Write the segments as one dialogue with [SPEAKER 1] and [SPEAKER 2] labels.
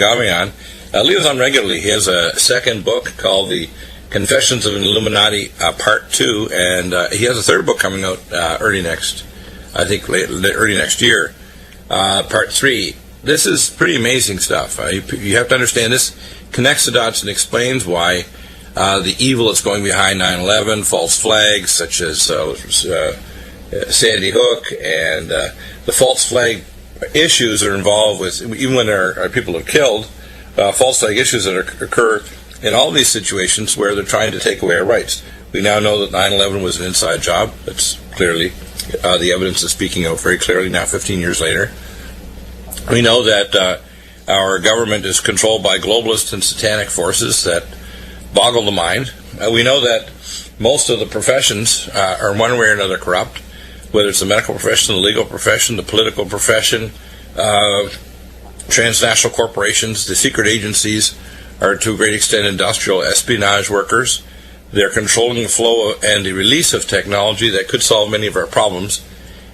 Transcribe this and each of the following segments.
[SPEAKER 1] ZAGAMI on. Leo's on regularly. He has a second book called The Confessions of an Illuminati, Part 2, and he has a third book coming out early next year, Part 3. This is pretty amazing stuff. You have to understand this connects the dots and explains why the evil that's going behind 9/11, false flags such as Sandy Hook, and the false flag issues that are involved with, even when there are people who are killed, false flag issues that occur in all these situations where they're trying to take away our rights. We now know that 9/11 was an inside job. That's clearly, the evidence is speaking out very clearly now 15 years later. We know that our government is controlled by globalist and satanic forces that boggle the mind. We know that most of the professions are one way or another corrupt, whether it's the medical profession, the legal profession, the political profession, transnational corporations, the secret agencies are to a great extent industrial espionage workers. They're controlling the flow and the release of technology that could solve many of our problems.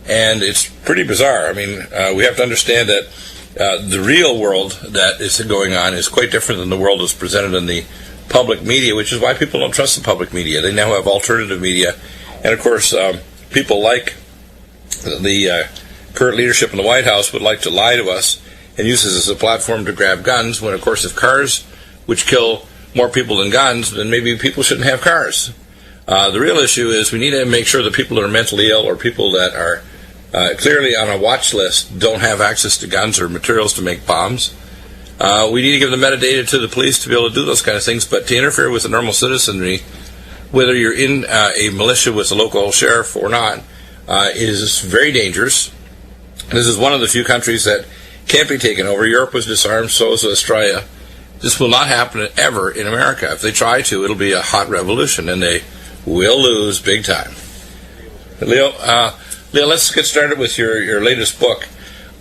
[SPEAKER 1] And it's pretty bizarre. I mean, we have to understand that the real world that is going on is quite different than the world that's presented in the public media, which is why people don't trust the public media. They now have alternative media. And, of course, people like the current leadership in the White House would like to lie to us and use this as a platform to grab guns, when, of course, if cars which kill more people than guns, then maybe people shouldn't have cars. The real issue is we need to make sure that people that are mentally ill or people that are clearly on a watch list don't have access to guns or materials to make bombs. We need to give the metadata to the police to be able to do those kind of things, but to interfere with the normal citizenry, whether you're in a militia with the local sheriff or not, is very dangerous. This is one of the few countries that can't be taken over. Europe was disarmed, so is Australia. This will not happen ever in America. If they try to, it'll be a hot revolution, and they will lose big time. Leo, let's get started with your latest book.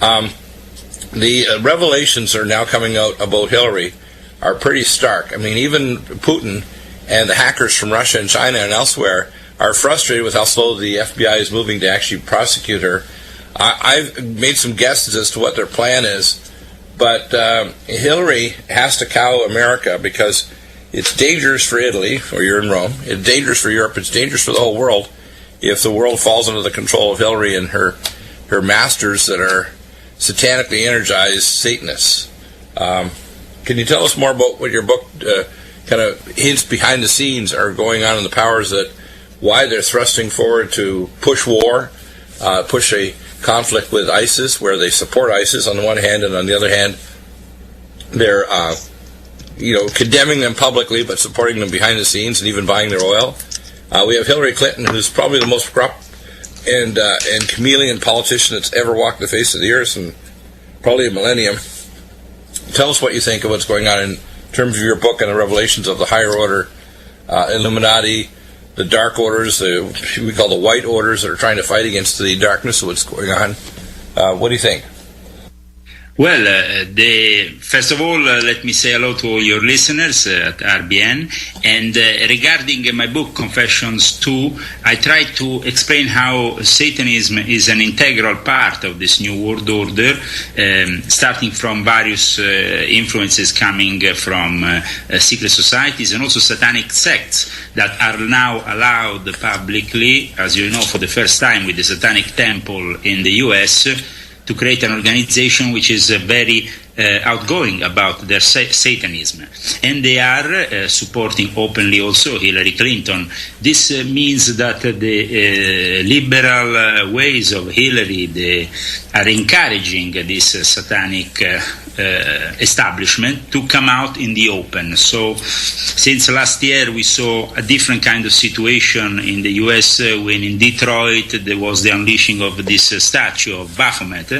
[SPEAKER 1] The revelations are now coming out about Hillary are pretty stark. I mean, even Putin and the hackers from Russia and China and elsewhere are frustrated with how slow the FBI is moving to actually prosecute her. I've made some guesses as to what their plan is, but Hillary has to cow America because it's dangerous for Italy, or you're in Rome. It's dangerous for Europe. It's dangerous for the whole world if the world falls under the control of Hillary and her masters that are satanically energized Satanists. Can you tell us more about what your book kind of hints behind the scenes are going on in the powers that, why they're thrusting forward to push war, push a conflict with ISIS, where they support ISIS on the one hand, and on the other hand, they're condemning them publicly but supporting them behind the scenes and even buying their oil. We have Hillary Clinton, who's probably the most corrupt and chameleon politician that's ever walked the face of the earth, and probably a millennium. Tell us what you think of what's going on in terms of your book and the revelations of the higher order Illuminati, the dark orders, we call the white orders, that are trying to fight against the darkness of what's going on. What do you think?
[SPEAKER 2] Well, first of all, let me say hello to all your listeners at RBN. And regarding my book, Confessions 2, I try to explain how Satanism is an integral part of this new world order, starting from various influences coming from secret societies and also satanic sects that are now allowed publicly, as you know, for the first time with the Satanic Temple in the US, to create an organization which is very outgoing about their Satanism. And they are supporting openly also Hillary Clinton. This means that the liberal ways of Hillary, they are encouraging this satanic establishment to come out in the open. So since last year we saw a different kind of situation in the US when in Detroit there was the unleashing of this statue of Baphomet,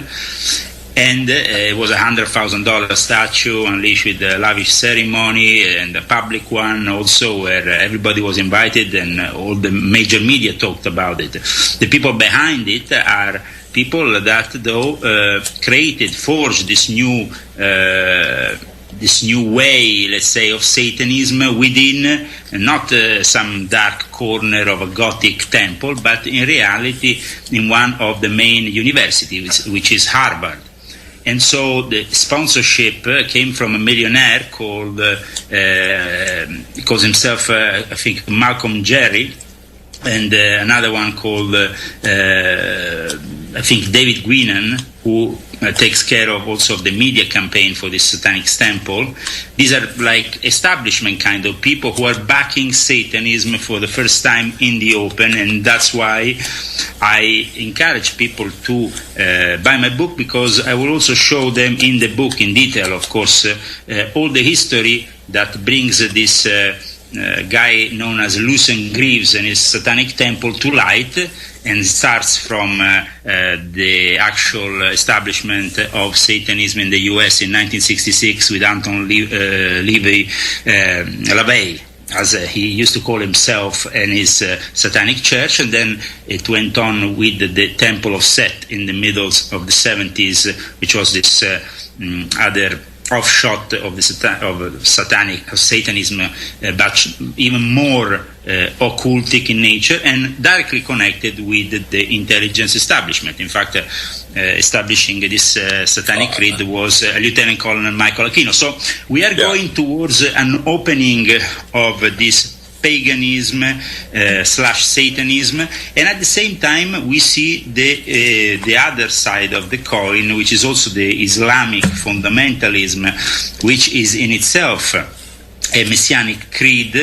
[SPEAKER 2] and it was $100,000 statue unleashed with a lavish ceremony and a public one also, where everybody was invited and all the major media talked about it. The people behind it are people that forged this new way, let's say, of Satanism within not some dark corner of a Gothic temple, but in reality in one of the main universities, which is Harvard. and so the sponsorship came from a millionaire called calls himself I think Malcolm Jerry, and another one called I think David Guinan, who takes care of also of the media campaign for this Satanic Temple. These are like establishment kind of people who are backing Satanism for the first time in the open, and that's why I encourage people to buy my book, because I will also show them in the book in detail, of course, all the history that brings this guy known as Lucien Greaves and his Satanic Temple to light, and starts from the actual establishment of Satanism in the U.S. in 1966 with Anton LaVey, as he used to call himself, and his Satanic Church, and then it went on with the Temple of Set in the middle of the 70s, which was this other offshot of the Satanism, but even more occultic in nature and directly connected with the intelligence establishment. In fact, establishing this Satanic Creed was Lieutenant Colonel Michael Aquino. So we are going towards an opening of this paganism / Satanism, and at the same time we see the other side of the coin, which is also the Islamic fundamentalism, which is in itself a messianic creed,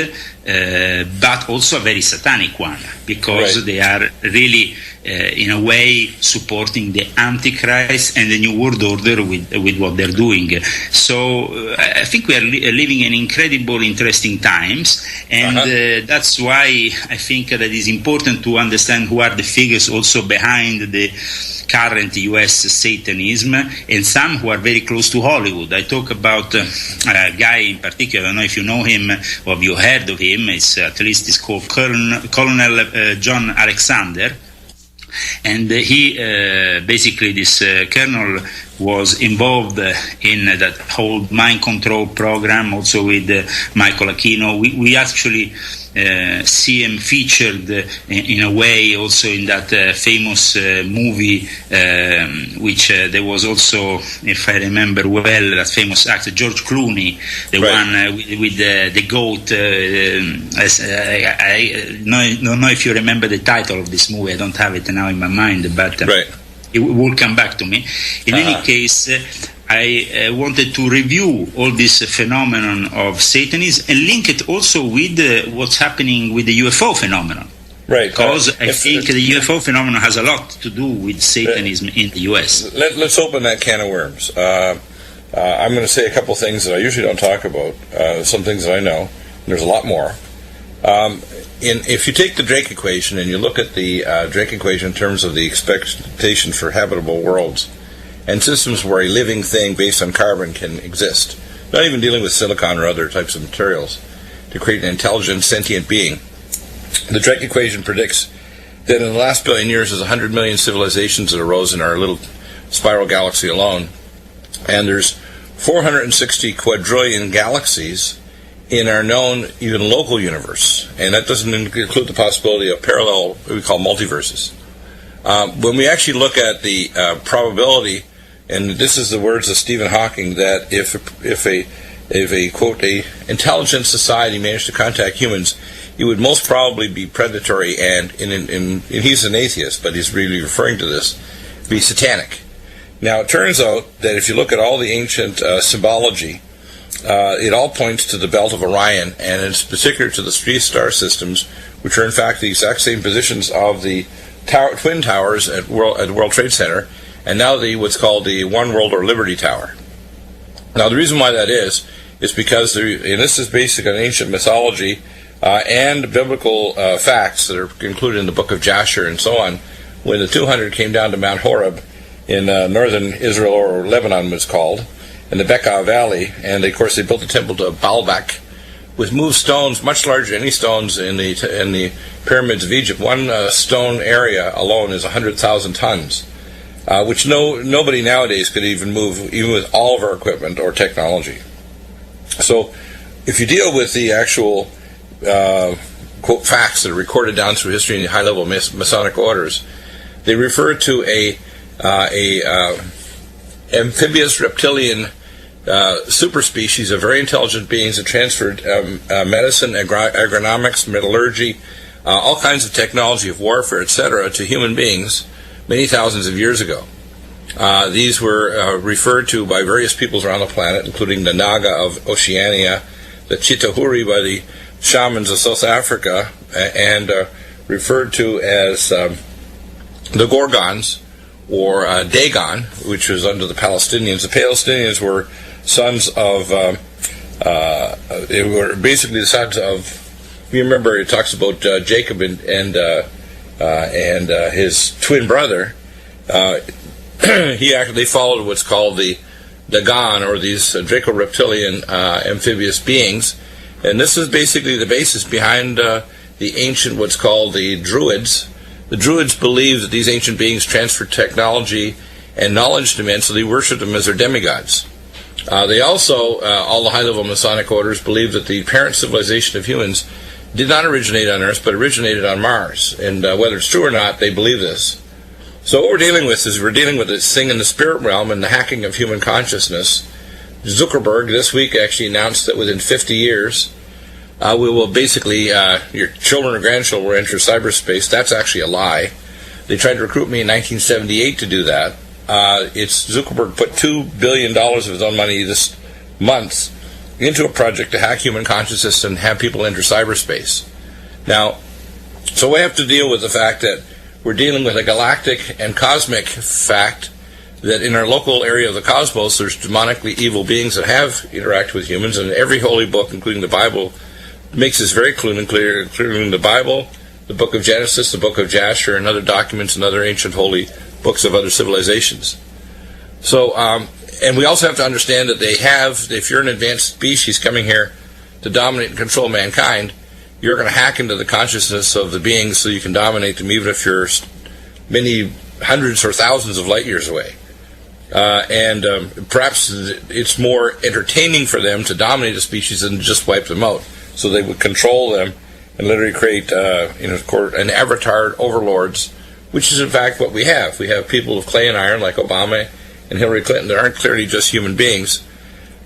[SPEAKER 2] but also a very satanic one, because they are really in a way supporting the Antichrist and the New World Order with what they're doing. So I think we are living in incredible, interesting times, and that's why I think that it's important to understand who are the figures also behind the current U.S. Satanism, and some who are very close to Hollywood. I talk about a guy in particular, I don't know if you know him or if you heard of him, it's called Colonel John Alexander. And he basically, this colonel was involved in that whole mind control program, also with Michael Aquino. We actually see him featured in a way also in that famous movie, which there was also, if I remember well, that famous actor George Clooney, the one with the goat. I don't know if you remember the title of this movie. I don't have it now in my mind, but it will come back to me. In any case, I wanted to review all this phenomenon of Satanism and link it also with what's happening with the UFO phenomenon. Right. Because I think the UFO phenomenon has a lot to do with Satanism in the US.
[SPEAKER 1] Let's open that can of worms. I'm going to say a couple things that I usually don't talk about, some things that I know. There's a lot more. If you take the Drake equation and you look at the Drake equation in terms of the expectation for habitable worlds and systems where a living thing based on carbon can exist, not even dealing with silicon or other types of materials, to create an intelligent, sentient being, the Drake equation predicts that in the last billion years there's 100 million civilizations that arose in our little spiral galaxy alone, and there's 460 quadrillion galaxies in our known, even local universe, and that doesn't include the possibility of parallel, what we call multiverses. When we actually look at the probability, and this is the words of Stephen Hawking, that if a quote a intelligent society managed to contact humans, it would most probably be predatory, and he's an atheist, but he's really referring to this, be satanic. Now it turns out that if you look at all the ancient symbology, it all points to the belt of Orion, and in particular to the three star systems, which are in fact the exact same positions of the twin towers at World Trade Center, and now what's called the One World or Liberty Tower. Now the reason why that is because, and this is based on ancient mythology and biblical facts that are included in the book of Jasher and so on, when the 200 came down to Mount Horeb in northern Israel, or Lebanon was called, in the Bekaa Valley, and of course they built a temple to Baalbek with moved stones much larger than any stones in the pyramids of Egypt. One stone area alone is 100,000 tons, which nobody nowadays could even move, even with all of our equipment or technology. So if you deal with the actual quote facts that are recorded down through history in the high-level Masonic orders, they refer to a amphibious reptilian superspecies of very intelligent beings that transferred medicine, agronomics, metallurgy, all kinds of technology of warfare, etc., to human beings many thousands of years ago. These were referred to by various peoples around the planet, including the Naga of Oceania, the Chitahuri by the shamans of South Africa, and referred to as the Gorgons, or Dagon, which was under the Palestinians. The Palestinians were sons of, they were basically the sons of, you remember it talks about Jacob and his twin brother. They followed what's called the Dagon, or these Draco-reptilian amphibious beings, and this is basically the basis behind the ancient, what's called the Druids. The Druids believed that these ancient beings transferred technology and knowledge to men, so they worshipped them as their demigods. They also, all the high-level Masonic orders, believed that the parent civilization of humans did not originate on Earth, but originated on Mars. And whether it's true or not, they believe this. So what we're dealing with is this thing in the spirit realm and the hacking of human consciousness. Zuckerberg this week actually announced that within 50 years, we will basically, your children or grandchildren will enter cyberspace. That's actually a lie. They tried to recruit me in 1978 to do that. Zuckerberg put $2 billion of his own money this month into a project to hack human consciousness and have people enter cyberspace. Now, so we have to deal with the fact that we're dealing with a galactic and cosmic fact that in our local area of the cosmos, there's demonically evil beings that have interacted with humans, and every holy book, including the Bible, makes this very clear, including the Bible, the book of Genesis, the book of Jasher, and other documents and other ancient holy books of other civilizations. So, and we also have to understand that they have, if you're an advanced species coming here to dominate and control mankind, you're going to hack into the consciousness of the beings so you can dominate them, even if you're many hundreds or thousands of light years away. Perhaps it's more entertaining for them to dominate a species than just wipe them out. So they would control them and literally create an avatar overlords, which is in fact what we have. We have people of clay and iron like Obama and Hillary Clinton that aren't clearly just human beings.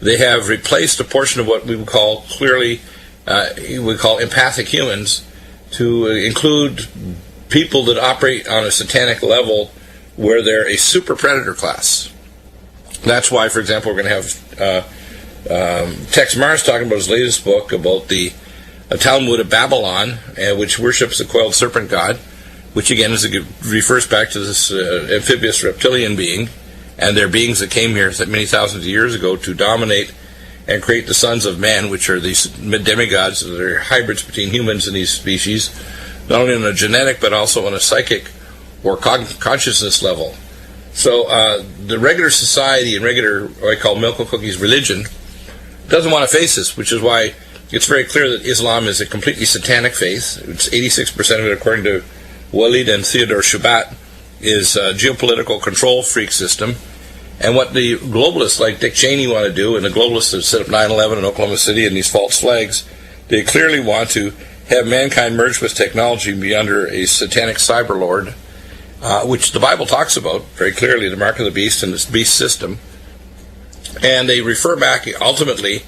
[SPEAKER 1] They have replaced a portion of what we would call empathic humans to include people that operate on a satanic level where they're a super predator class. That's why, for example, we're going to have Tex Mars talking about his latest book about the Talmud of Babylon, which worships the coiled serpent god, which again refers back to this amphibious reptilian being, and they're beings that came here many thousands of years ago to dominate and create the sons of man, which are these demigods that are hybrids between humans and these species, not only on a genetic but also on a psychic or consciousness level. So the regular society and regular, what I call milk and cookies religion, doesn't want to face this, which is why it's very clear that Islam is a completely satanic faith. It's 86% of it, according to Walid and Theodore Shubat, is a geopolitical control freak system. And what the globalists like Dick Cheney want to do, and the globalists that set up 9/11 in Oklahoma City and these false flags, they clearly want to have mankind merge with technology and be under a satanic cyber lord, which the Bible talks about very clearly, the mark of the beast and this beast system. And they refer back ultimately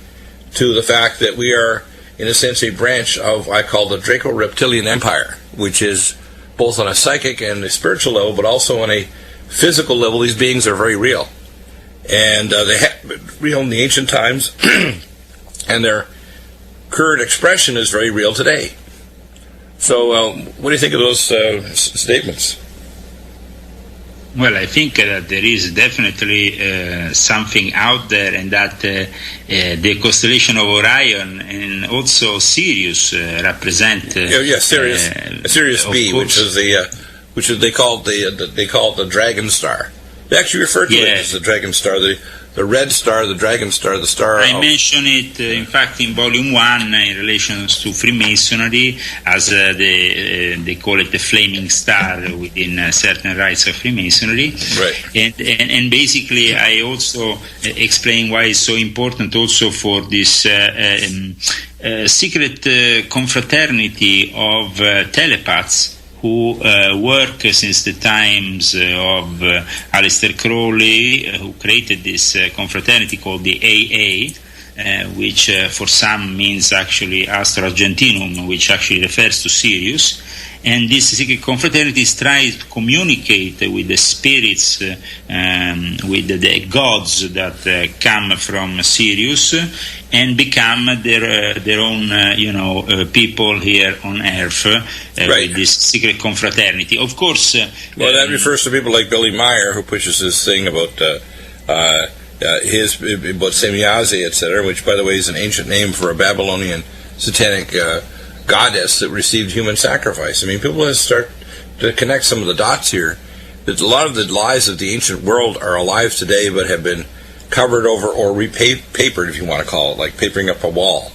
[SPEAKER 1] to the fact that we are, in a sense, a branch of what I call the Draco-Reptilian Empire, which is both on a psychic and a spiritual level, but also on a physical level. These beings are very real. And they have been real in the ancient times, and their current expression is very real today. So what do you think of those statements?
[SPEAKER 2] Well, I think that there is definitely something out there, and that the constellation of Orion and also Sirius represent. Sirius B, which is they call it the Dragon Star. They actually refer to it as the Dragon Star, the red star, the Dragon Star, the star. I mentioned it, in fact, in Volume 1 in relation to Freemasonry, as they call it the flaming star within certain rites of Freemasonry.
[SPEAKER 1] Right.
[SPEAKER 2] And basically, I also explain why it's so important also for this secret confraternity of telepaths who work since the times of Aleister Crowley, who created this confraternity called the AA, which for some means actually Astra Argentinum, which actually refers to Sirius. And this secret confraternity tries to communicate with the spirits, with the gods that come from Sirius, and become their own, people here on Earth with this secret confraternity. Of course.
[SPEAKER 1] Well, that refers to people like Billy Meyer, who pushes this thing about about Semyazi, etc., which, by the way, is an ancient name for a Babylonian satanic goddess that received human sacrifice. I mean, people have to start to connect some of the dots here. That a lot of the lies of the ancient world are alive today, but have been covered over or repapered, if you want to call it, like papering up a wall.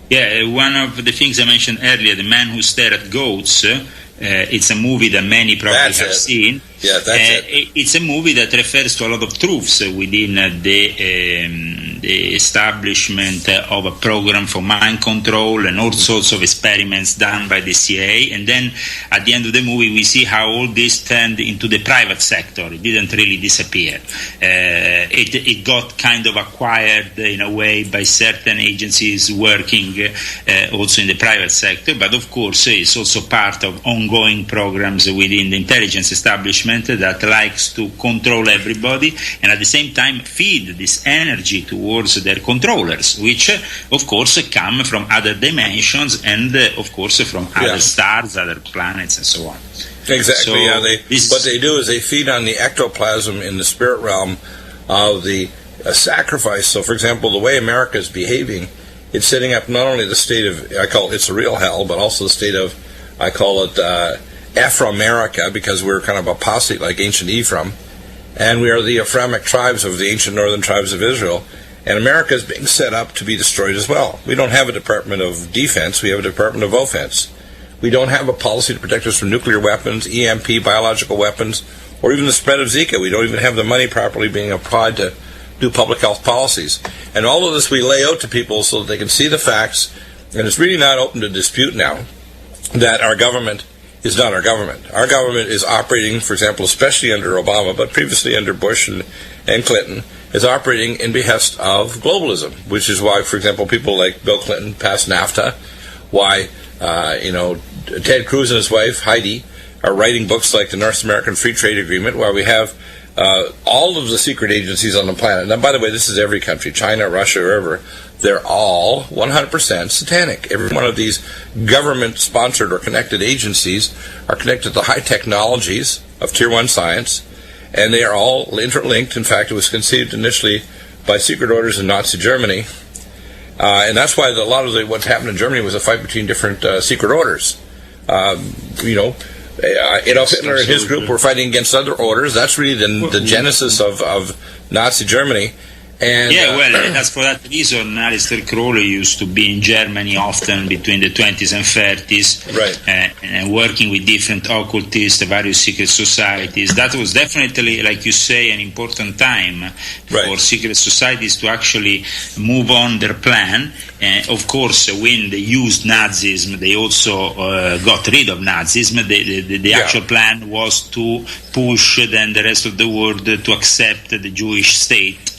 [SPEAKER 2] Yeah, one of the things I mentioned earlier, The Man Who Stared at Goats, it's a movie that many probably have seen.
[SPEAKER 1] Yeah, that's it.
[SPEAKER 2] It's a movie that refers to a lot of truths within the establishment of a program for mind control and all sorts of experiments done by the CIA. And then at the end of the movie, we see how all this turned into the private sector. It didn't really disappear. It got kind of acquired in a way by certain agencies working also in the private sector. But of course, it's also part of ongoing programs within the intelligence establishment that likes to control everybody and at the same time feed this energy towards their controllers, which of course come from other dimensions and of course from other stars, other planets, and so on.
[SPEAKER 1] Exactly. So what they do is they feed on the ectoplasm in the spirit realm of the sacrifice. So, for example, the way America is behaving, it's setting up not only the state of, I call it, it's a real hell, but also the state of, I call it Afro-America, because we're kind of apostate like ancient Ephraim, and we are the Ephraimic tribes of the ancient northern tribes of Israel, and America is being set up to be destroyed as well. We don't have a Department of Defense, we have a Department of Offense. We don't have a policy to protect us from nuclear weapons, EMP, biological weapons, or even the spread of Zika. We don't even have the money properly being applied to do public health policies. And all of this we lay out to people so that they can see the facts, and it's really not open to dispute now that our government is not our government. Our government is operating, for example, especially under Obama, but previously under Bush and Clinton, is operating in behest of globalism, which is why, for example, people like Bill Clinton passed NAFTA, why, Ted Cruz and his wife, Heidi, are writing books like the North American Free Trade Agreement, where we have all of the secret agencies on the planet. Now, by the way, this is every country, China, Russia, wherever. They're all 100% satanic. Every one of these government-sponsored or connected agencies are connected to high technologies of Tier 1 science, and they are all interlinked. In fact, it was conceived initially by secret orders in Nazi Germany, and that's why a lot of what happened in Germany was a fight between different secret orders. Adolf Hitler and his group were fighting against other orders. That's really the genesis of Nazi Germany. And,
[SPEAKER 2] that's for that reason Aleister Crowley used to be in Germany often between the 20s and 30s,
[SPEAKER 1] right.
[SPEAKER 2] And working with different occultists, various secret societies. That was definitely, like you say, an important time for secret societies to actually move on their plan. Of course, when they used Nazism, they also got rid of Nazism. The actual plan was to push then the rest of the world to accept the Jewish state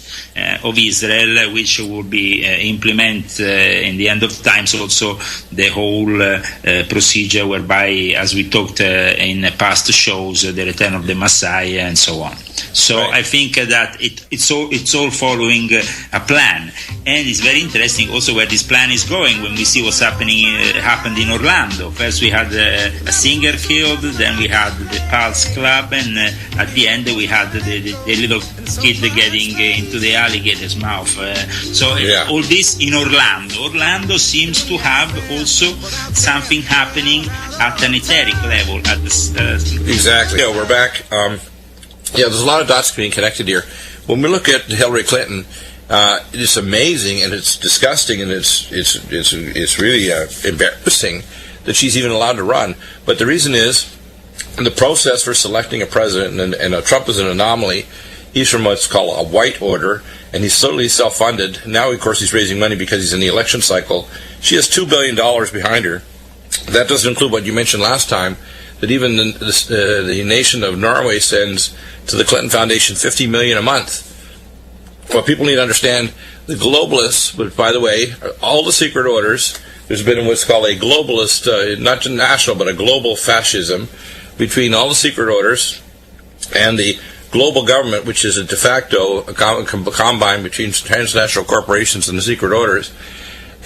[SPEAKER 2] of Israel, which would be implement in the end of times also the whole procedure whereby, as we talked in past shows, the return of the Messiah and so on. So I think that it's all following a plan, and it's very interesting also where this plan is going when we see what's happened in Orlando. First we had a singer killed, then we had the Pulse Club, and at the end we had the little kid getting into the alligator's mouth. All this in Orlando. Orlando seems to have also something happening at an etheric level.
[SPEAKER 1] Exactly. We're back. There's a lot of dots being connected here. When we look at Hillary Clinton, it's amazing and it's disgusting and it's really embarrassing that she's even allowed to run. But the reason is, in the process for selecting a president, and Trump is an anomaly. He's from what's called a white order, and he's totally self-funded. Now, of course, he's raising money because he's in the election cycle. She has $2 billion behind her, That doesn't include what you mentioned last time, that even the nation of Norway sends to the Clinton Foundation $50 million a month. What people need to understand, the globalists, but by the way, all the secret orders, there's been what's called a globalist, not just national, but a global fascism between all the secret orders and the global government, which is a de facto combine between transnational corporations and the secret orders.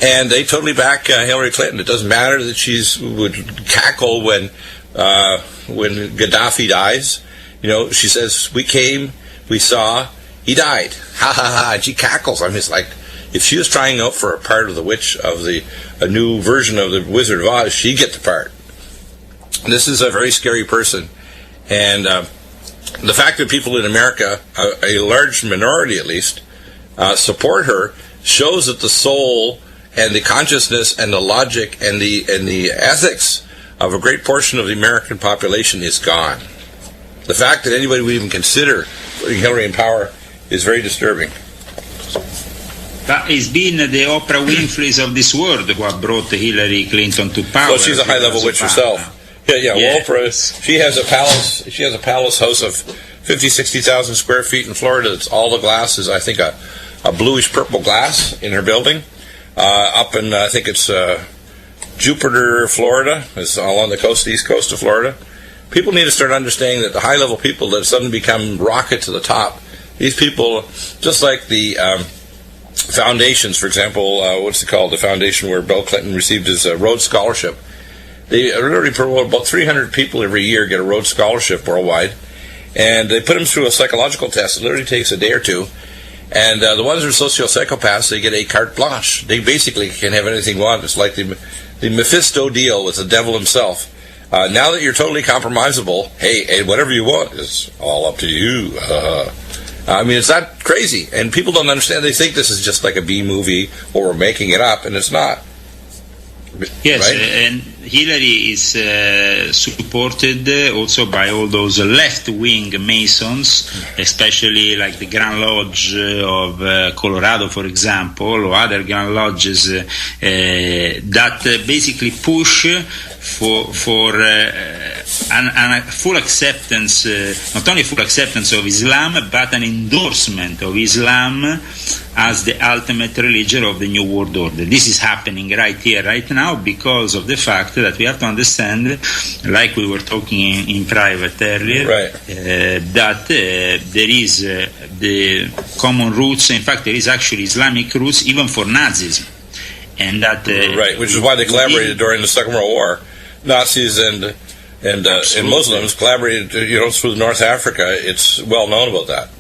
[SPEAKER 1] And they totally back Hillary Clinton. It doesn't matter that she would cackle when Gaddafi dies. You know, she says, we came, we saw, he died. Ha ha ha. And she cackles. I mean, it's like, if she was trying out for a part of the witch of a new version of the Wizard of Oz, she'd get the part. This is a very scary person. And the fact that people in America, a large minority at least, support her, shows that the soul and the consciousness and the logic and the ethics of a great portion of the American population is gone. The fact that anybody would even consider putting Hillary in power is very disturbing.
[SPEAKER 2] But it's been the Oprah Winfreys of this world who have brought Hillary Clinton to power.
[SPEAKER 1] Well, she's a high-level witch herself. Yeah. Well, Oprah, she has a palace. She has a palace house of 60,000 square feet in Florida. It's all the glass is, I think, a bluish purple glass in her building. Up in, I think it's Jupiter, Florida. It's all on the coast, the east coast of Florida. People need to start understanding that the high-level people that suddenly become rocket to the top, these people, just like the foundations, for example, what's it called? The foundation where Bill Clinton received his Rhodes Scholarship. They literally promote about 300 people every year get a Rhodes Scholarship worldwide, and they put them through a psychological test. It literally takes a day or two, and the ones who are socio-psychopaths, they get a carte blanche. They basically can have anything they want. It's like the Mephisto deal with the devil himself. Now that you're totally compromisable, hey, whatever you want is all up to you. I mean, it's not crazy, and people don't understand. They think this is just like a B movie, or we're making it up, and it's not.
[SPEAKER 2] Yes,
[SPEAKER 1] right?
[SPEAKER 2] And Hillary is supported also by all those left-wing Masons, especially like the Grand Lodge of Colorado, for example, or other Grand Lodges that basically push for full acceptance, not only full acceptance of Islam, but an endorsement of Islam as the ultimate religion of the New World Order. This is happening right here, right now, because of the fact that we have to understand, like we were talking in private earlier,
[SPEAKER 1] right.
[SPEAKER 2] That there is the common roots. In fact, there is actually Islamic roots even for Nazism. And that
[SPEAKER 1] right, which is why they collaborated during the Second World War. Nazis and Muslims collaborated, through North Africa. It's well known about that.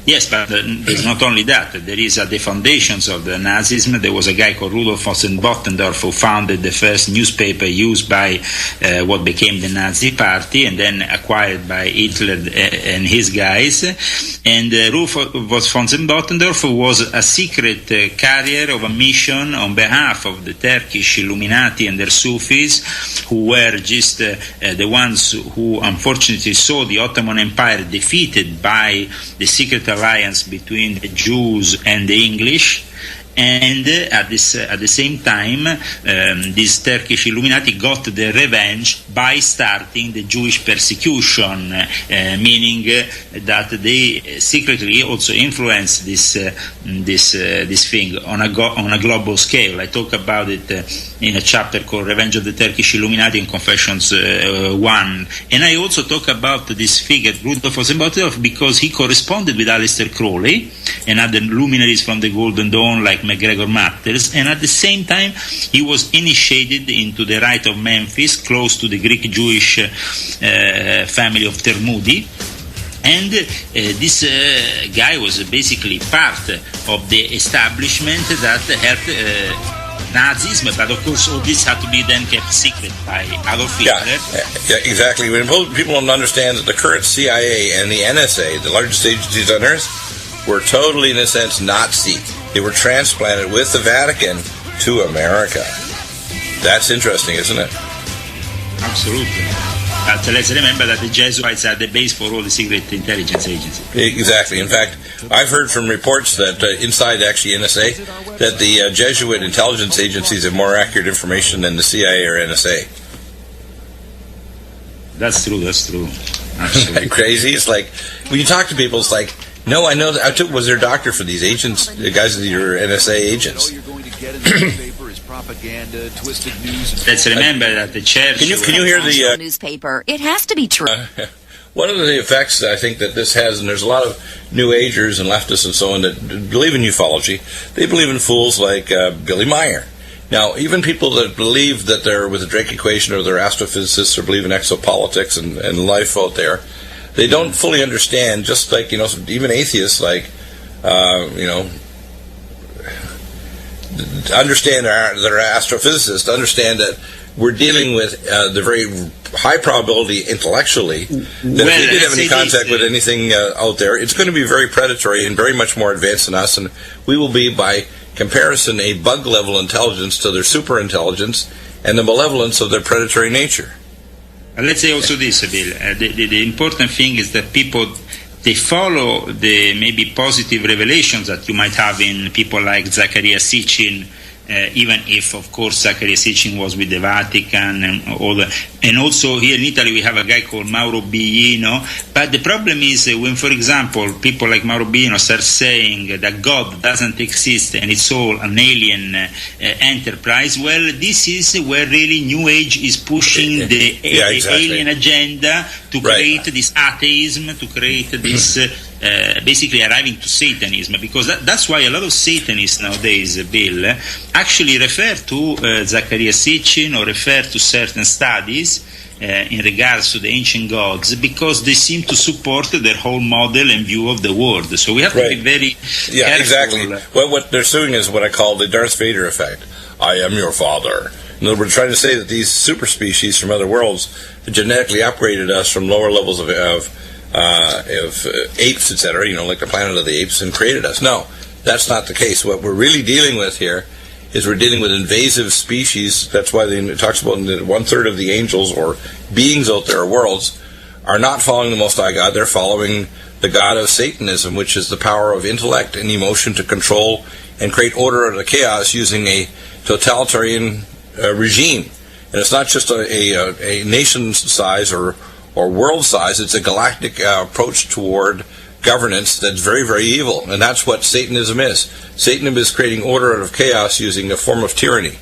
[SPEAKER 2] Yes, but there's not only that. There is at the foundations of the Nazism, there was a guy called Rudolf von Bottendorf who founded the first newspaper used by what became the Nazi Party and then acquired by Hitler and his guys. And Rudolf von Bottendorf was a secret carrier of a mission on behalf of the Turkish Illuminati and their Sufis, who were just the ones who unfortunately saw the Ottoman Empire defeated by the secret alliance between the Jews and the English. And at the same time, this Turkish Illuminati got their revenge by starting the Jewish persecution, meaning that they secretly also influenced this thing on a global scale. I talk about it in a chapter called "Revenge of the Turkish Illuminati" in Confessions 1, and I also talk about this figure Rudolf von Bottendorf because he corresponded with Aleister Crowley and other luminaries from the Golden Dawn like MacGregor Matters, and at the same time he was initiated into the Rite of Memphis, close to the Greek Jewish family of Termudi. And this guy was basically part of the establishment that helped Nazism, but of course all this had to be then kept secret by Adolf Hitler.
[SPEAKER 1] Yeah, exactly. When people don't understand that the current CIA and the NSA, the largest agencies on Earth, were totally, in a sense, Nazi. They were transplanted with the Vatican to America. That's interesting, isn't it?
[SPEAKER 2] Absolutely. But let's remember that the Jesuits are the base for all the secret intelligence agencies.
[SPEAKER 1] Exactly. In fact, I've heard from reports that inside actually NSA that the Jesuit intelligence agencies have more accurate information than the CIA or NSA.
[SPEAKER 2] That's true. Absolutely.
[SPEAKER 1] Crazy. It's like when you talk to people, it's like, no, I know that was their doctor for these agents, the guys that are NSA agents.
[SPEAKER 2] Let's remember that the church.
[SPEAKER 1] Can you hear the
[SPEAKER 3] newspaper? It has to be true.
[SPEAKER 1] One of the effects I think that this has, and there's a lot of New Agers and leftists and so on that believe in ufology. They believe in fools like Billy Meyer. Now, even people that believe that they're with the Drake equation or they're astrophysicists or believe in exopolitics and life out there, they don't fully understand. Just like even atheists, like understand that are astrophysicists, understand that we're dealing with the very high probability intellectually that if we did have any contact with anything out there, it's going to be very predatory and very much more advanced than us, and we will be, by comparison, a bug-level intelligence to their super-intelligence and the malevolence of their predatory nature.
[SPEAKER 2] Let's say also this, Bill. The important thing is that people, they follow the maybe positive revelations that you might have in people like Zachariah Sitchin, even if, of course, Zachariah Sitchin was with the Vatican and all that. And also here in Italy we have a guy called Mauro Biglino. But the problem is when, for example, people like Mauro Biglino start saying that God doesn't exist and it's all an alien enterprise, well, this is where really New Age is pushing the alien agenda to create this atheism, to create this basically arriving to Satanism, because that's why a lot of Satanists nowadays, Bill, actually refer to Zachariah Sitchin or refer to certain studies in regards to the ancient gods, because they seem to support their whole model and view of the world. So we have to be very careful.
[SPEAKER 1] Exactly. Well, what they're suing is what I call the Darth Vader effect. I am your father. In other words, trying to say that these super species from other worlds genetically upgraded us from lower levels of apes, etc., like the Planet of the Apes, and created us. No, that's not the case. What we're really dealing with here is we're dealing with invasive species. That's why it talks about that 1/3 of the angels or beings out there, or worlds, are not following the Most High God. They're following the God of Satanism, which is the power of intellect and emotion to control and create order out of chaos using a totalitarian regime. And it's not just a nation size or world size, it's a galactic approach toward governance that's very, very evil. And that's what Satanism is. Satanism is creating order out of chaos using a form of tyranny.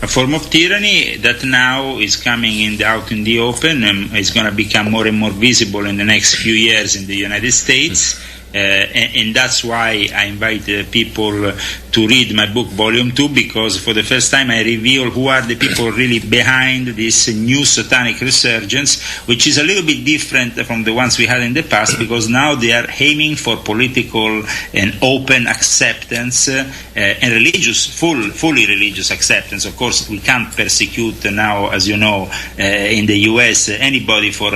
[SPEAKER 2] A form of tyranny that now is coming out in the open and is going to become more and more visible in the next few years in the United States. And that's why I invite people to read my book, Volume 2, because for the first time I reveal who are the people really behind this new satanic resurgence, which is a little bit different from the ones we had in the past, because now they are aiming for political and open acceptance and religious, fully religious acceptance. Of course, we can't persecute now, as you know, in the US, anybody for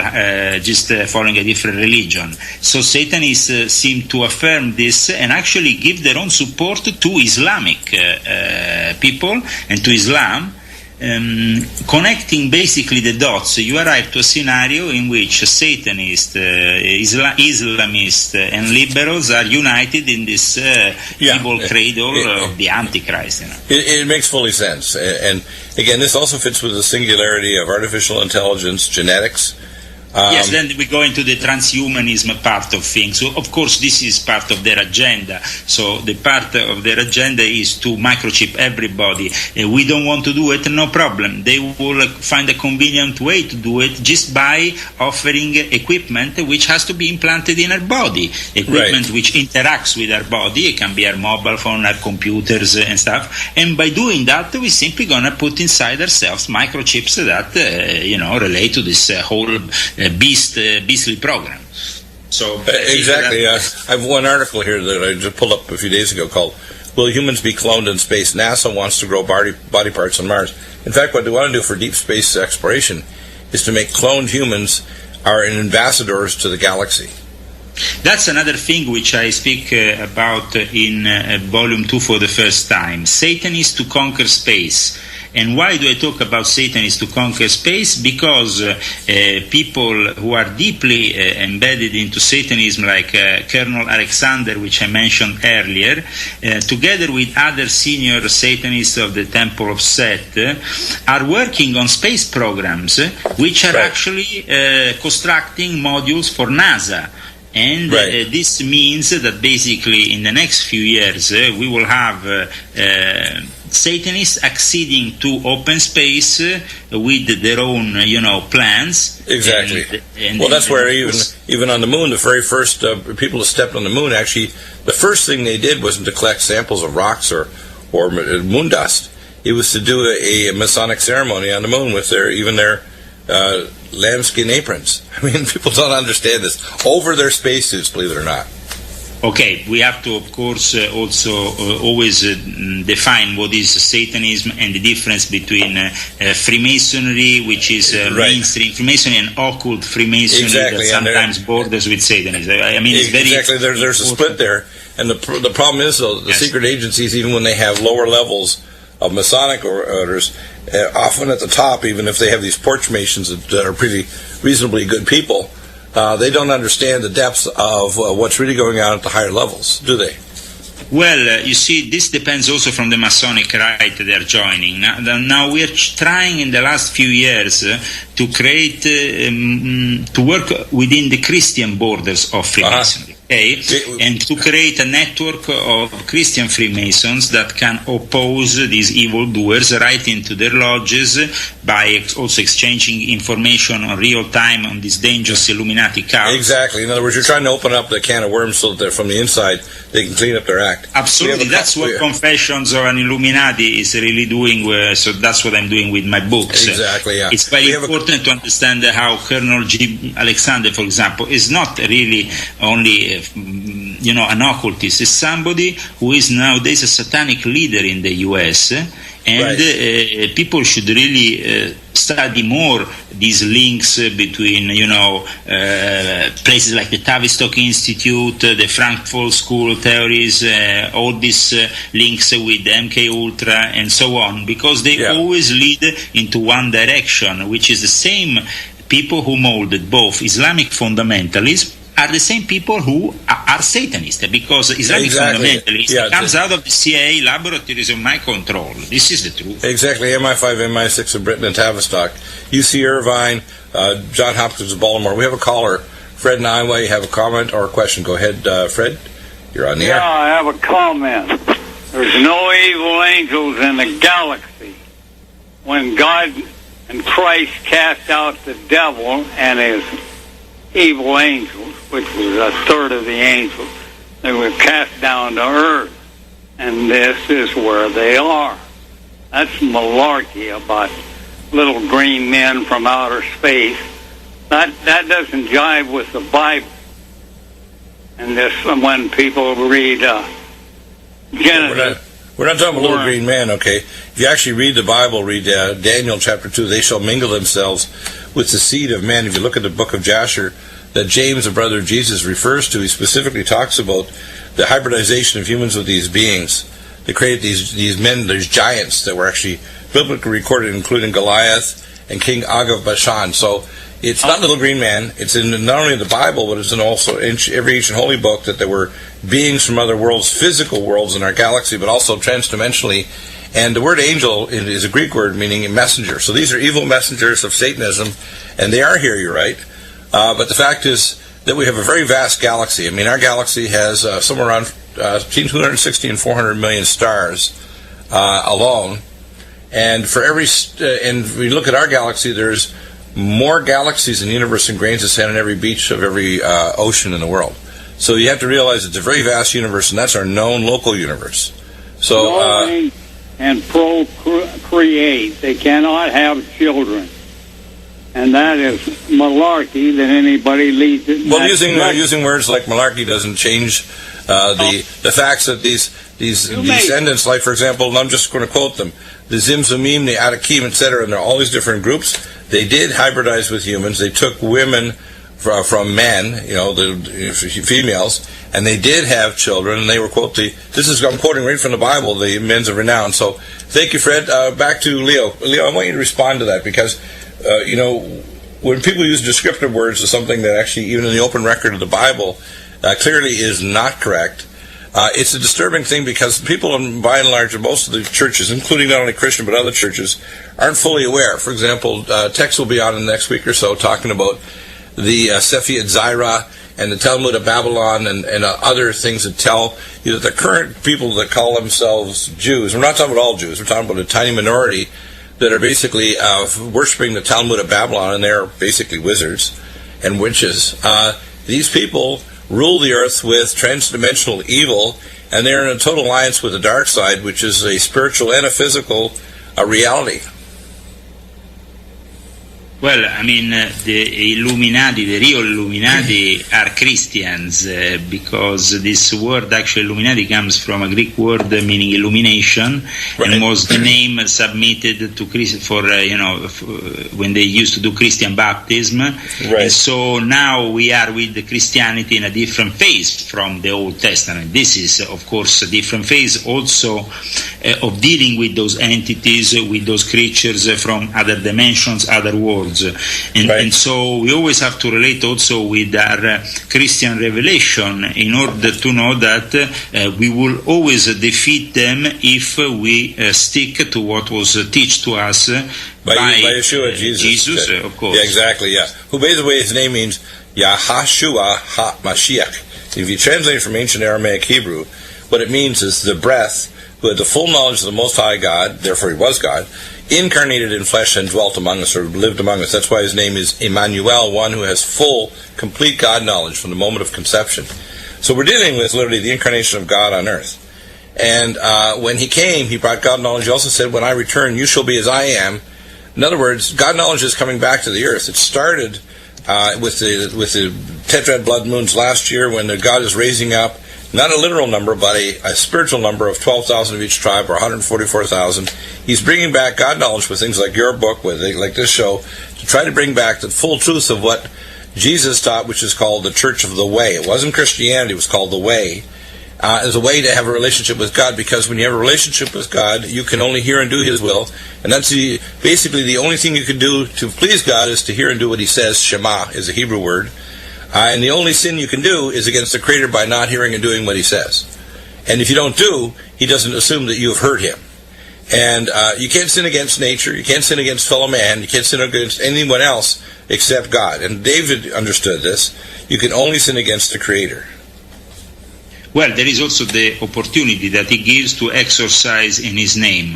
[SPEAKER 2] just following a different religion. So Satanists seem to affirm this and actually give their own support to Islamic people and to Islam, connecting basically the dots. You arrive to a scenario in which Satanists, Islamists, and liberals are united in this evil cradle of the Antichrist.
[SPEAKER 1] It makes fully sense. And again, this also fits with the singularity of artificial intelligence, genetics.
[SPEAKER 2] Yes, then we go into the transhumanism part of things. So, of course, this is part of their agenda. So the part of their agenda is to microchip everybody. We don't want to do it, no problem. They will find a convenient way to do it just by offering equipment which has to be implanted in our body. Equipment which interacts with our body. It can be our mobile phone, our computers and stuff. And by doing that, we're simply going to put inside ourselves microchips that, relate to this whole beastly program. So
[SPEAKER 1] exactly. I have one article here that I just pulled up a few days ago called "Will Humans Be Cloned in Space?" NASA wants to grow body parts on Mars. In fact, what they want to do for deep space exploration is to make cloned humans our ambassadors to the galaxy.
[SPEAKER 2] That's another thing which I speak about in Volume 2 for the first time. Satan is to conquer space. And why do I talk about Satanists to conquer space? Because people who are deeply embedded into Satanism, like Colonel Alexander, which I mentioned earlier, together with other senior Satanists of the Temple of Set, are working on space programs which are actually constructing modules for NASA. And this means that basically in the next few years we will have Satanists acceding to open space with their own, plans.
[SPEAKER 1] Exactly. Well, that's where even on the moon, the very first people who stepped on the moon, actually, the first thing they did wasn't to collect samples of rocks or moon dust. It was to do a Masonic ceremony on the moon with their lambskin aprons. I mean, people don't understand this. Over their spacesuits, believe it or not.
[SPEAKER 2] Okay, we have to, of course, also always define what is Satanism and the difference between Freemasonry, which is mainstream Freemasonry, and occult Freemasonry that sometimes borders with Satanism. I mean, it's very
[SPEAKER 1] exactly. There's a split there, and the problem is, though, the secret agencies, even when they have lower levels of Masonic orders, often at the top, even if they have these porch masons that are pretty reasonably good people, they don't understand the depths of what's really going on at the higher levels, do they?
[SPEAKER 2] Well, you see, this depends also from the Masonic rite they are joining. Now we are trying in the last few years to create, to work within the Christian borders of Freemasonry. And to create a network of Christian Freemasons that can oppose these evildoers right into their lodges by also exchanging information on real time on this dangerous Illuminati cult.
[SPEAKER 1] Exactly. In other words, you're trying to open up the can of worms so that from the inside they can clean up their act.
[SPEAKER 2] Absolutely. That's what Confessions of an Illuminati is really doing. So that's what I'm doing with my books.
[SPEAKER 1] Exactly, yeah.
[SPEAKER 2] It's very important to understand how Colonel G. Alexander, for example, is not really only an occultist. Is somebody who is nowadays a satanic leader in the U.S., and people should really study more these links between, places like the Tavistock Institute, the Frankfurt School theories, all these links with MK Ultra and so on, because they always lead into one direction, which is the same people who molded both Islamic fundamentalism are the same people who are Satanists, because Islamic fundamentalism comes out of the CIA laboratories of my control. This is the truth.
[SPEAKER 1] Exactly. MI5, MI6 of Britain and Tavistock. UC Irvine, John Hopkins of Baltimore. We have a caller. Fred in Iowa, you have a comment or a question. Go ahead, Fred. You're on the air.
[SPEAKER 4] Yeah, I have a comment. There's no evil angels in the galaxy. When God and Christ cast out the devil and his evil angels, which was a third of the angels, they were cast down to earth, and this is where they are. That's malarkey about little green men from outer space. That doesn't jive with the Bible. And this, when people read Genesis.
[SPEAKER 1] We're not talking about little green man, okay? If you actually read the Bible, read Daniel chapter 2, they shall mingle themselves with the seed of men. If you look at the book of Jasher, that James, the brother of Jesus, refers to, he specifically talks about the hybridization of humans with these beings. They create these men, these giants that were actually biblically recorded, including Goliath and King Og of Bashan. So it's not little green man. It's in not only the Bible, but it's in also every ancient holy book that there were beings from other worlds, physical worlds in our galaxy, but also transdimensionally. And the word angel is a Greek word meaning messenger. So these are evil messengers of Satanism, and they are here, you're right. But the fact is that we have a very vast galaxy. I mean, our galaxy has somewhere around between 260 and 400 million stars alone. And for and we look at our galaxy, there's more galaxies in the universe than grains of sand on every beach of every ocean in the world. So you have to realize it's a very vast universe, and that's our known local universe. So
[SPEAKER 4] and procreate. They cannot have children. And that is malarkey that anybody leads it.
[SPEAKER 1] Well, using words like malarkey doesn't change the facts that these descendants, like, for example, and I'm just going to quote them, the Zimzumim, the Anakim, etc., and there are all these different groups. They did hybridize with humans. They took women from men, the females, and they did have children, and they were I'm quoting right from the Bible, the men's of renown. So thank you, Fred. Back to Leo. Leo, I want you to respond to that, because when people use descriptive words to something that actually, even in the open record of the Bible, clearly is not correct, it's a disturbing thing, because people, by and large, in most of the churches, including not only Christian but other churches, aren't fully aware. For example, Tex will be on in the next week or so talking about the Sephirot Zaira and the Talmud of Babylon and other things that tell you that the current people that call themselves Jews, we're not talking about all Jews, we're talking about a tiny minority that are basically worshiping the Talmud of Babylon, and they're basically wizards and witches. These people rule the earth with transdimensional evil, and they're in a total alliance with the dark side, which is a spiritual and a physical reality.
[SPEAKER 2] Well, I mean, the Illuminati, the real Illuminati, are Christians, because this word, actually, Illuminati, comes from a Greek word meaning illumination, right, and was the name submitted to when they used to do Christian baptism. Right. And so now we are with the Christianity in a different phase from the Old Testament. This is, of course, a different phase also of dealing with those entities, with those creatures from other dimensions, other worlds. And so we always have to relate also with our Christian revelation in order to know that we will always defeat them if we stick to what was taught to us by
[SPEAKER 1] Yeshua, Jesus,
[SPEAKER 2] of course.
[SPEAKER 1] Yeah, exactly, yeah. Who, by the way, his name means Yahashua HaMashiach. If you translate from ancient Aramaic Hebrew, what it means is the breath, who had the full knowledge of the Most High God, therefore he was God, incarnated in flesh and dwelt among us, or lived among us. That's why his name is Emmanuel, one who has full, complete God knowledge from the moment of conception. So we're dealing with literally the incarnation of God on earth. And when he came, he brought God knowledge. He also said, when I return, you shall be as I am. In other words, God knowledge is coming back to the earth. It started with the tetrad blood moons last year, when God is raising up not a literal number, but a spiritual number of 12,000 of each tribe, or 144,000. He's bringing back God knowledge with things like your book, like this show, to try to bring back the full truth of what Jesus taught, which is called the Church of the Way. It wasn't Christianity, it was called the Way. As a way to have a relationship with God, because when you have a relationship with God, you can only hear and do His will, and that's basically the only thing you can do to please God is to hear and do what He says. Shema is a Hebrew word. And the only sin you can do is against the Creator by not hearing and doing what He says. And if you don't do, He doesn't assume that you have heard Him. And you can't sin against nature, you can't sin against fellow man, you can't sin against anyone else except God. And David understood this. You can only sin against the Creator.
[SPEAKER 2] Well, there is also the opportunity that He gives to exercise in His name.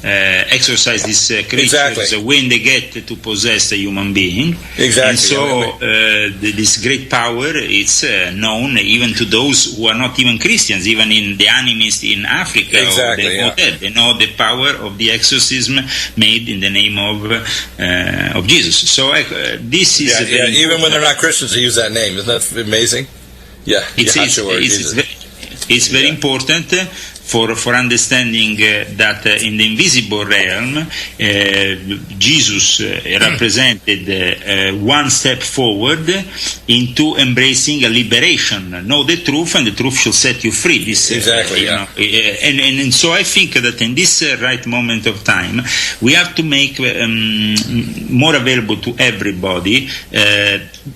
[SPEAKER 2] Exercise these creatures when they get to possess a human being. Exactly. And so this great power is known even to those who are not even Christians, even in the animists in Africa.
[SPEAKER 1] Exactly,
[SPEAKER 2] they know the power of the exorcism made in the name of Jesus. So this is
[SPEAKER 1] even when they're not Christians, they use that name. Isn't that amazing? Yeah,
[SPEAKER 2] it's very important for understanding that in the invisible realm, Jesus represented one step forward into embracing a liberation. Know the truth, and the truth shall set you free. This,
[SPEAKER 1] exactly.
[SPEAKER 2] And so I think that in this right moment of time, we have to make more available to everybody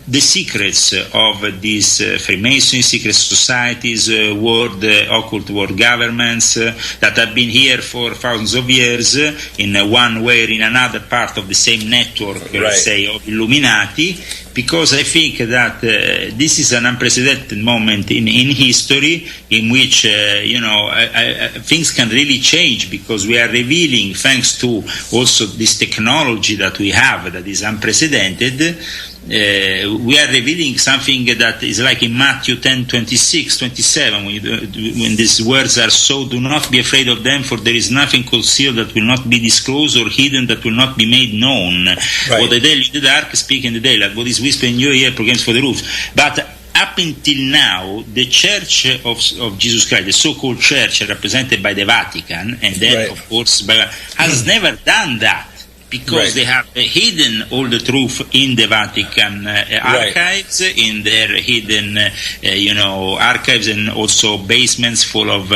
[SPEAKER 2] the secrets of these Freemasons, secret societies, occult world governments that have been here for thousands of years in one way or in another, part of the same network, say, of Illuminati, because I think that this is an unprecedented moment in history in which things can really change, because we are revealing, thanks to also this technology that we have that is unprecedented, we are revealing something that is like in Matthew 10:26-27, when these words are so, do not be afraid of them, for there is nothing concealed that will not be disclosed, or hidden that will not be made known. Right. What I tell you in the dark, speak in the daylight. What is whispered in your ear, proclaims for the roof. But up until now, the Church of Jesus Christ, the so-called Church represented by the Vatican, and then, of course, has never done that. because they have hidden all the truth in the Vatican archives, in their hidden, archives, and also basements full of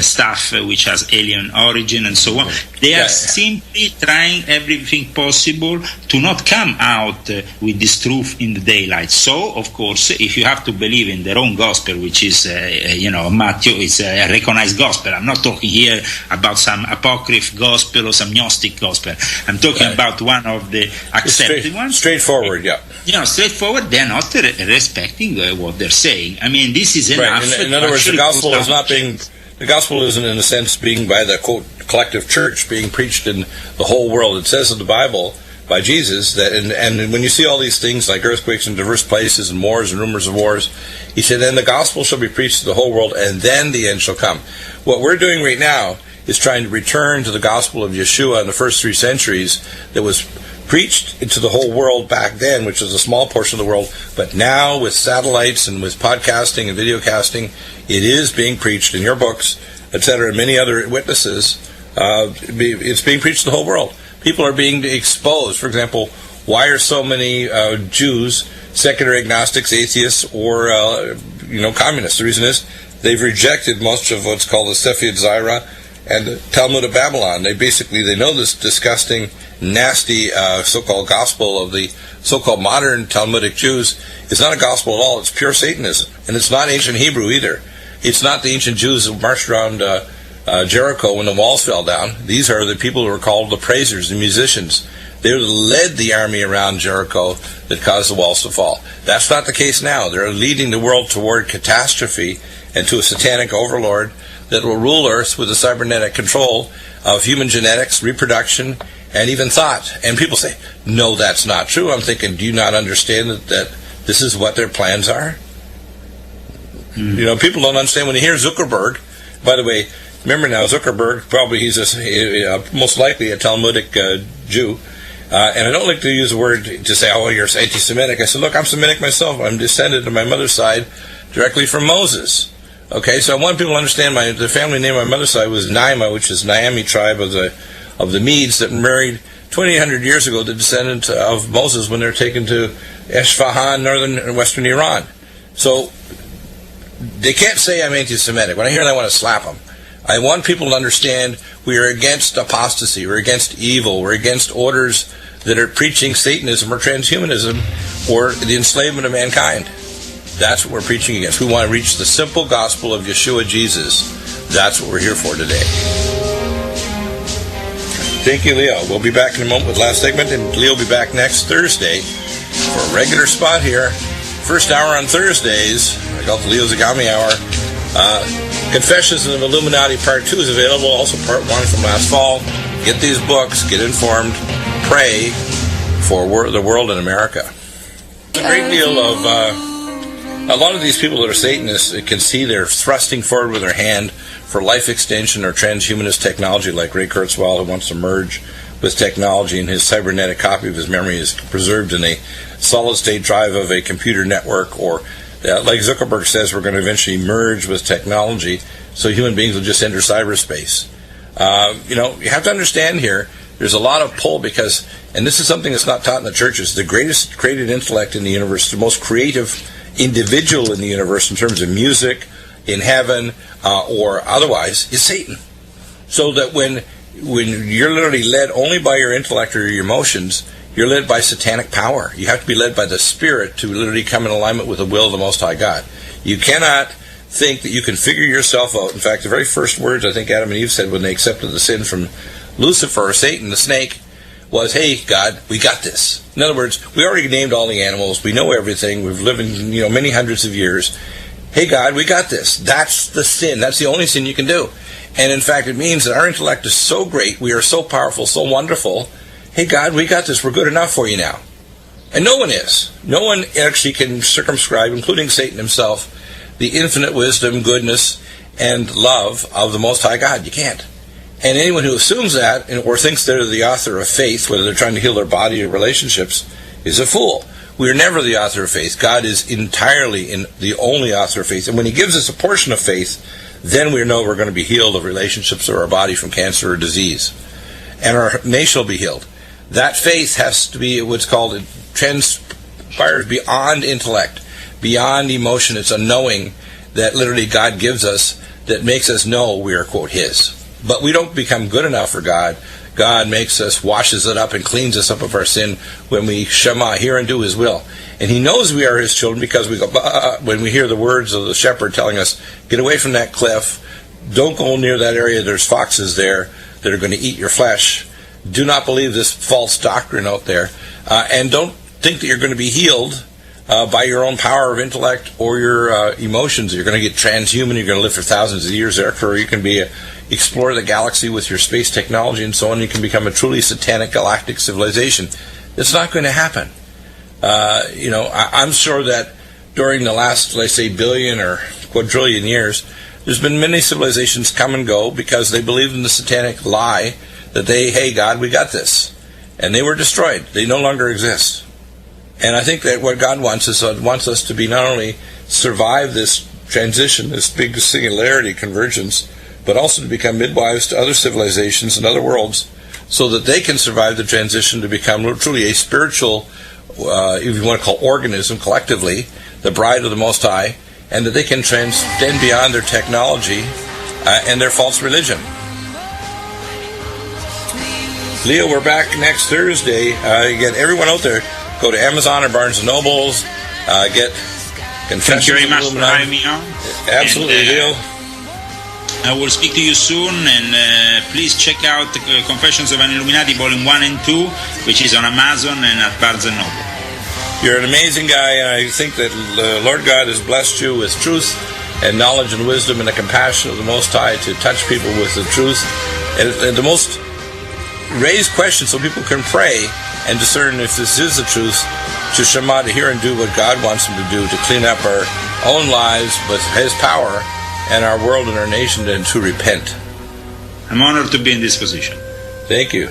[SPEAKER 2] stuff which has alien origin and so on. They are simply trying everything possible to not come out with this truth in the daylight. So, of course, if you have to believe in their own gospel, which is, Matthew, it's a recognized gospel. I'm not talking here about some apocryph gospel or some Gnostic gospel. I'm talking about one of the accepted ones.
[SPEAKER 1] Straightforward,
[SPEAKER 2] straightforward. They're not respecting what they're saying. I mean, this is enough.
[SPEAKER 1] In other words, the gospel is not being. The gospel isn't, in a sense, being by the quote collective church being preached in the whole world. It says in the Bible by Jesus that, and when you see all these things like earthquakes in diverse places and wars and rumors of wars, he said, "Then the gospel shall be preached to the whole world, and then the end shall come." What we're doing right now is trying to return to the gospel of Yeshua in the first 3 centuries that was preached into the whole world back then, which was a small portion of the world, but now with satellites and with podcasting and videocasting, it is being preached in your books, etc., and many other witnesses. It's being preached to the whole world. People are being exposed. For example, why are so many Jews secular agnostics, atheists, or communists? The reason is they've rejected most of what's called the Sephirot Zaira and the Talmud of Babylon. They know this disgusting, nasty so-called gospel of the so-called modern Talmudic Jews. It's not a gospel at all. It's pure Satanism, and it's not ancient Hebrew either. It's not the ancient Jews who marched around Jericho when the walls fell down. These are the people who are called the praisers, the musicians. They led the army around Jericho that caused the walls to fall. That's not the case now. They're leading the world toward catastrophe and to a satanic overlord that will rule Earth with the cybernetic control of human genetics, reproduction, and even thought. And people say, no, that's not true. I'm thinking, do you not understand that this is what their plans are? People don't understand when you hear Zuckerberg. By the way, remember now, Zuckerberg, probably he's most likely a Talmudic Jew. And I don't like to use the word to say, oh, you're anti-Semitic. I said, look, I'm Semitic myself. I'm descended on my mother's side directly from Moses. Okay, so I want people to understand the family name on my mother's side was Naima, which is Naomi tribe of the Medes that married 2,800 years ago the descendant of Moses when they're taken to Esfahan, northern and western Iran. So they can't say I'm anti-Semitic. When I hear that, I want to slap them. I want people to understand we are against apostasy, we're against evil, we're against orders that are preaching Satanism or transhumanism or the enslavement of mankind. That's what we're preaching against. We want to reach the simple gospel of Yeshua Jesus. That's what we're here for today. Thank you, Leo. We'll be back in a moment with the last segment, and Leo will be back next Thursday for a regular spot here. First hour on Thursdays, I call it the Leo ZAGAMI Hour. Confessions of Illuminati Part 2 is available, also Part 1 from last fall. Get these books, get informed, pray for the world in America. A great deal of... a lot of these people that are Satanists can see they're thrusting forward with their hand for life extension or transhumanist technology, like Ray Kurzweil, who wants to merge with technology, and his cybernetic copy of his memory is preserved in a solid-state drive of a computer network, or like Zuckerberg says, we're going to eventually merge with technology, so human beings will just enter cyberspace. You have to understand here, there's a lot of pull because, and this is something that's not taught in the churches, the greatest created intellect in the universe, the most creative individual in the universe in terms of music, in heaven, or otherwise, is Satan. So that when you're literally led only by your intellect or your emotions, you're led by satanic power. You have to be led by the Spirit to literally come in alignment with the will of the Most High God. You cannot think that you can figure yourself out. In fact, the very first words I think Adam and Eve said when they accepted the sin from Lucifer, or Satan, the snake, was, hey, God, we got this. In other words, we already named all the animals. We know everything. We've lived in many hundreds of years. Hey, God, we got this. That's the sin. That's the only sin you can do. And in fact, it means that our intellect is so great, we are so powerful, so wonderful. Hey, God, we got this. We're good enough for you now. And no one is. No one actually can circumscribe, including Satan himself, the infinite wisdom, goodness, and love of the Most High God. You can't. And anyone who assumes that or thinks they're the author of faith, whether they're trying to heal their body or relationships, is a fool. We are never the author of faith. God is entirely the only author of faith. And when He gives us a portion of faith, then we know we're going to be healed of relationships or our body from cancer or disease. And our nation will be healed. That faith has to be what's called, it transpires beyond intellect, beyond emotion. It's a knowing that literally God gives us that makes us know we are, quote, His. But we don't become good enough for God. God makes us, washes it up and cleans us up of our sin when we Shema, hear and do His will. And He knows we are His children because we go, bah, when we hear the words of the shepherd telling us, get away from that cliff, don't go near that area, there's foxes there that are going to eat your flesh. Do not believe this false doctrine out there. And don't think that you're going to be healed by your own power of intellect or your emotions. You're going to get transhuman, you're going to live for thousands of years thereafter, or you can be explore the galaxy with your space technology and so on. You can become a truly satanic galactic civilization. It's not going to happen. I'm sure that during the last, let's say, billion or quadrillion years, there's been many civilizations come and go because they believed in the satanic lie that hey, God, we got this. And they were destroyed. They no longer exist. And I think that what God wants is wants us to be not only survive this transition, this big singularity convergence, but also to become midwives to other civilizations and other worlds so that they can survive the transition to become truly a spiritual, if you want to call organism collectively, the bride of the Most High, and that they can transcend beyond their technology and their false religion. Leo, we're back next Thursday. Again, everyone out there, go to Amazon or Barnes & Nobles, get Confessions
[SPEAKER 2] Thank you very
[SPEAKER 1] of
[SPEAKER 2] much for
[SPEAKER 1] Illuminati.
[SPEAKER 2] having me on.
[SPEAKER 1] Absolutely, Leo.
[SPEAKER 2] I will speak to you soon, and please check out Confessions of an Illuminati Volume 1 and 2, which is on Amazon and at Barnes & Noble.
[SPEAKER 1] You're an amazing guy, and I think that the Lord God has blessed you with truth and knowledge and wisdom and the compassion of the Most High to touch people with the truth and the most raised questions so people can pray and discern if this is the truth, to Shema, to hear and do what God wants them to do, to clean up our own lives with His power and our world and our nation, and to repent.
[SPEAKER 2] I'm honored to be in this position.
[SPEAKER 1] Thank you.